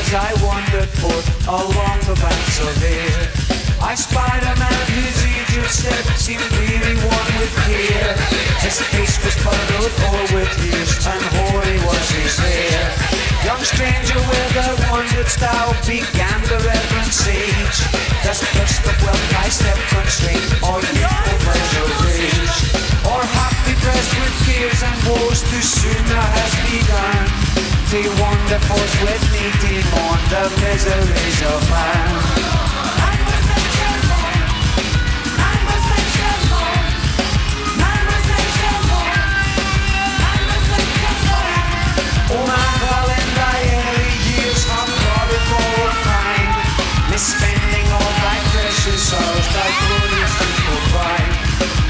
as I wandered forth along the banks of air, I spied a man whose aged step seemed really one with care. His face was puddled o'er with years, and hoary was his hair. Young stranger, whither wanderedst thou? Began the reverend sage. Does thirst of wealth thy step constrain, or youthful pleasure rage? Or happy pressed with fears and woes, too soon thou hast begun to wander forth with me to mourn the miseries of man. Oh man, while in thy early years how prodigal of kind, misspending all thy precious sorrows, thy glorious people pride.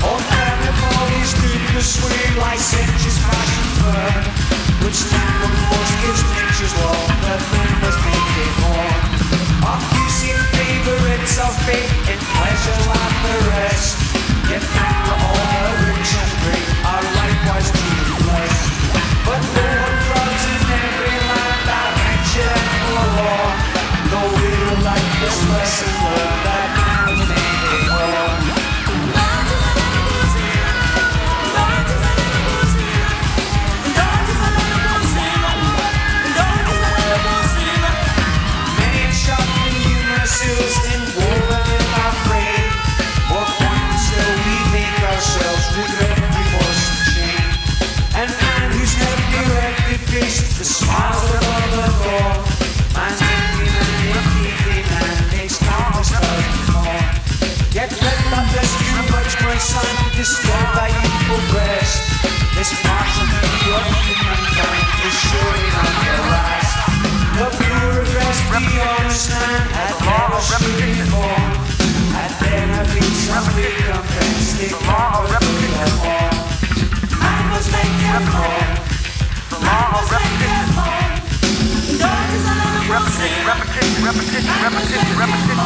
On carnival stood the sway, licentious passion burn, which time on force gives nature's law, that man must make it more. Accusing favourites of fate, in pleasure like the rest, yet for all the rich and great are likewise truly blessed. But no one drugs in every land are wretched and forlorn, though we will like this lesson learn that man was made a war. Many and sharp and humorous ills inwoven in our frae, more pointless still we make ourselves regret, remorse, and shame. And man whose head erected face, the smiles above the door, man's envy and keeping and makes countless thousands more. Yet let not this too much, my son, disturb thy youthful breast. This partial view of humankind is surely not the last. The pure rest, the honest man, had never stood before, had there not been some recompense, they never could have more. Man must make them more. Man must make them more. God is a lot of repetition, repetition, repetition, repetition, repetition.